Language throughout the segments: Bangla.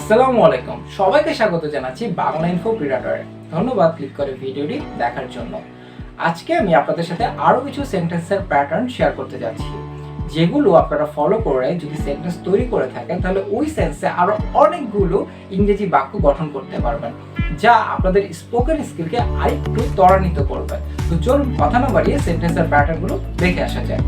আসসালামু আলাইকুম, সবাইকে স্বাগত জানাচ্ছি বাংলা ইনফো প্রিডাটরে। ধন্যবাদ ক্লিক করে ভিডিওটি দেখার জন্য। আজকে আমি আপনাদের সাথে আরো কিছু সেন্টেন্সের প্যাটার্ন শেয়ার করতে যাচ্ছি, যেগুলো আপনারা ফলো করে যদি সেন্টেন্স তৈরি করে থাকেন তাহলে ওই সেন্সে আরো অনেকগুলো ইংরেজি বাক্য গঠন করতে পারবেন, যা আপনাদের স্পোকেন স্কিলকে আরেকটু ত্বরান্বিত করবে। তো চলুন কথা না বাড়িয়ে সেন্টেন্সের প্যাটার্নগুলো দেখে আসা যায়।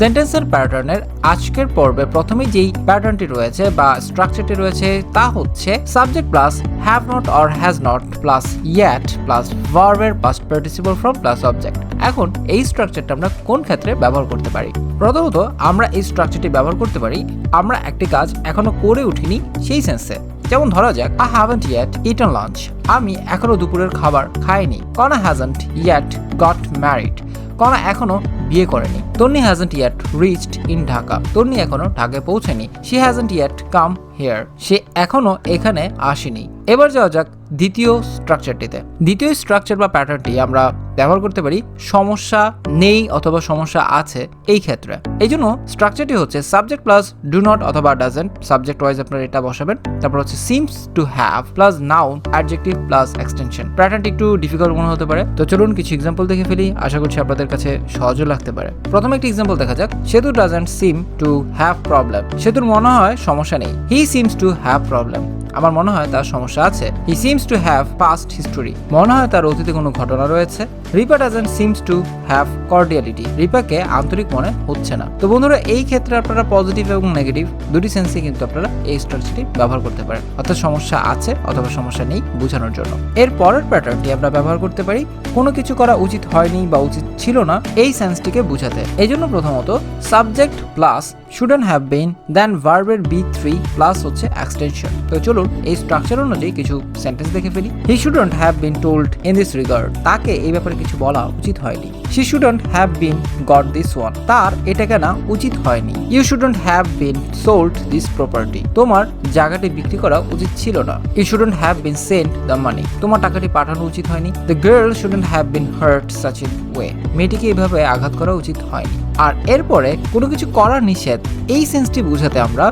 সেন্টেন্সের প্যাটার্নের আজকের পর্বে প্রথমেই যেই প্যাটার্নটি রয়েছে বা স্ট্রাকচারটি রয়েছে তা হচ্ছে subject plus have not or has not plus yet plus ভার্বের past participle form plus object. এখন এই স্ট্রাকচারটা আমরা কোন ক্ষেত্রে ব্যবহার করতে পারি? প্রথমত আমরা এই স্ট্রাকচারটি ব্যবহার করতে পারি আমরা একটি কাজ এখনো করে উঠিনি সেই সেন্সে। যেমন ধরা যাক, I haven't yet eaten lunch, আমি এখনো দুপুরের খাবার খাইনি। কনা hasn't yet got married, কনা এখনো বিয়ে করেনি। তন্নি hasn't yet reached in Dhaka, তন্নি এখনো ঢাকায় পৌঁছেনি। She hasn't yet come here, সে এখনো এখানে আসেনি। এবার যাওয়া যাক দ্বিতীয় স্ট্রাকচারটিতে। দ্বিতীয় স্ট্রাকচার বা প্যাটার্নটি আমরা ব্যবহার করতে পারি সমস্যা নেই অথবা সমস্যা আছে এই ক্ষেত্রে। এই জন্য স্ট্রাকচারটি হচ্ছে সাবজেক্ট প্লাস ডু নট অথবা ডাজেন্ট, সাবজেক্ট ওয়াইজ আপনারা এটা বসাবেন। তারপর হচ্ছে seems to have plus noun adjective plus extension. প্যাটার্নটি একটু ডিফিকাল্ট মনে হতে পারে, তো চলুন কিছু এক্সাম্পল দেখে ফেলি, আশা করছি আপনাদের কাছে সহজও লাগতে পারে। প্রথমে একটি এক্সাম্পল দেখা যাক। Setu doesn't seem to have problem, সেতুর মনে হয় সমস্যা নেই। He seems to have problem, আমার মনে হয় তার সমস্যা আছে। He seems to have past history, মনে হয় তার অতীতে কোনো ঘটনা রয়েছে। Ripa doesn't seems to have cordiality, রিপাকে আন্তরিক মনে হচ্ছে না। তো বন্ধুরা, এই ক্ষেত্রে আপনারা পজিটিভ এবং নেগেটিভ দুটি সেন্সে কিন্তু আপনারা এই স্ট্রাকচারটি ব্যবহার করতে পারেন, অর্থাৎ সমস্যা আছে অথবা সমস্যা নেই বোঝানোর জন্য। এর পরের প্যাটার্নটি আমরা ব্যবহার করতে পারি কোনো কিছু করা উচিত হয়নি বা উচিত ছিল না এই সেন্সটিকে বোঝাতে। এই জন্য প্রথমত subject plus shouldn't have been দেন ভার্বের B3 প্লাস হচ্ছে এক্সটেনশন। তো চলুন এই স্ট্রাকচার অনুযায়ী কিছু সেন্টেন্স দেখে ফেলি। He shouldn't have been told in this regard, তাকে এই ব্যাপারে কিছু বলা উচিত হয়নি। She shouldn't have been got this one, তার এটা কেনা উচিত হয়নি। You shouldn't have been sold this property, তোমার জায়গাটি বিক্রি করা উচিত ছিল না। You shouldn't have been sent the money, তোমার টাকাটি পাঠানো উচিত হয়নি। The girl shouldn't have been hurt such a way, মেয়েটিকে এভাবে আঘাত করা উচিত হয়নি। আর এরপরে কোনো কিছু করার নিষেধ এই সেন্সটি বোঝাতে আমরা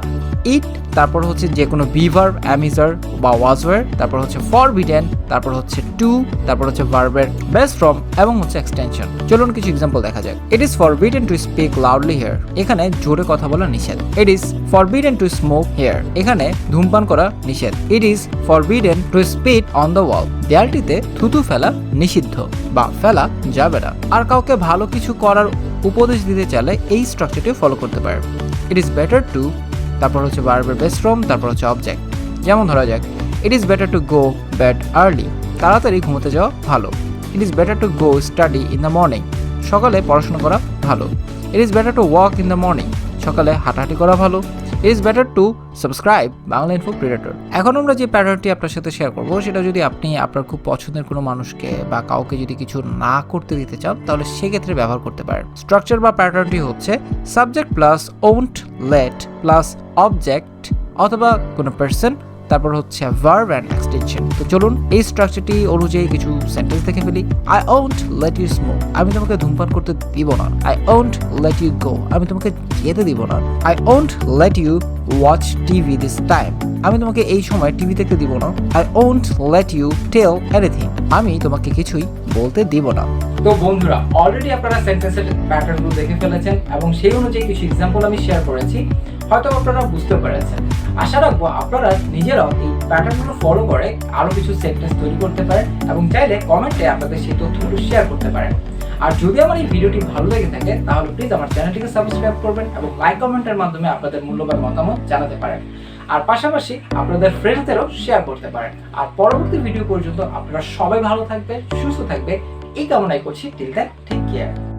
ইট, তারপর হচ্ছে যে কোনো বি ভার্ব অ্যামিজার বা ওয়াজ ওয়ার, তারপর হচ্ছে ফরবিডেন, তারপর হচ্ছে টু, তারপর হচ্ছে ভার্বের বেস্ট ফ্রম এবং হচ্ছে এক্সটেনশন। চলুন কিছু এক্সাম্পল দেখা যাক। It is forbidden to speak loudly here, এখানে জোরে কথা বলা নিষেধ। It is forbidden to smoke here, এখানে ধূমপান করা নিষেধ। It is forbidden to spit on the wall, দেয়ালটিতে থুতু ফেলা নিষিদ্ধ বা ফেলা যাবে না। আর কাউকে ভালো কিছু করার উপদেশ দিতে চাইলে এই স্ট্রাকচারটি ফলো করতে পারে। ইট ইজ বেটার টু, তারপর হচ্ছে ভার্বের বেস্ট ফর্ম, তারপর হচ্ছে অবজেক্ট। যেমন ধরা যাক, it is better to go bed early, তাড়াতাড়ি ঘুমোতে যাওয়া ভালো। It is better to go study in the morning, সকালে পড়াশোনা করা ভালো। It is better to walk in the morning, সকালে হাঁটাহাঁটি করা ভালো। It is better to subscribe Bangla info predator. এখন আমরা যে প্যাটার্নটি আপনার সাথে শেয়ার করবো সেটা যদি আপনি আপনার খুব পছন্দের কোনো মানুষকে বা কাউকে যদি কিছু না করতে দিতে চান তাহলে সেক্ষেত্রে ব্যবহার করতে পারেন। স্ট্রাকচার বা প্যাটার্নটি হচ্ছে subject plus won't let plus object অথবা কোনো পার্সন, তারপর হচ্ছে ভার্ব এন্ড এক্সটেনশন। তো চলুন এই স্ট্রাকচারটি অনুযায়ী কিছু সেন্টেন্স দেখে ফেলি। I won't let you smoke, আমি তোমাকে ধূমপান করতে দিব না। I won't let you go, আমি তোমাকে যেতে দিব না। I won't let you watch TV this time, আমি তোমাকে এই সময় টিভি দেখতে দিব না। I won't let you tell anything, আমি তোমাকে কিছুই বলতে দিব না। তো বন্ধুরা, অলরেডি আপনারা সেন্টেন্সের প্যাটার্নগুলো দেখে ফেলেছেন এবং সেই অনুযায়ী কিছু এক্সাম্পল আমি শেয়ার করেছি, হয়তো আপনারা বুঝতে পেরেছেন। আশা রাখবো আপনারা নিজেরাও এই প্যাটার্নগুলো ফলো করে আরো কিছু সেন্টেন্স তৈরি করতে পারেন এবং চাইলে কমেন্টে আপনাদের সেই তথ্যগুলো শেয়ার করতে পারেন। আর যদি আমার এই ভিডিওটি ভালো লেগে থাকে তাহলে প্লিজ আমার চ্যানেলটিকে সাবস্ক্রাইব করবেন এবং লাইক কমেন্টের মাধ্যমে আপনাদের মূল্যবান মতামত জানাতে পারেন। আর পাশাপাশি আপনাদের ফ্রেন্ডসদেরও শেয়ার করতে পারেন। আর পরবর্তী ভিডিও পর্যন্ত আপনারা সবাই ভালো থাকবেন, সুস্থ থাকবেন এই কামনাই করছি। Till then, take care.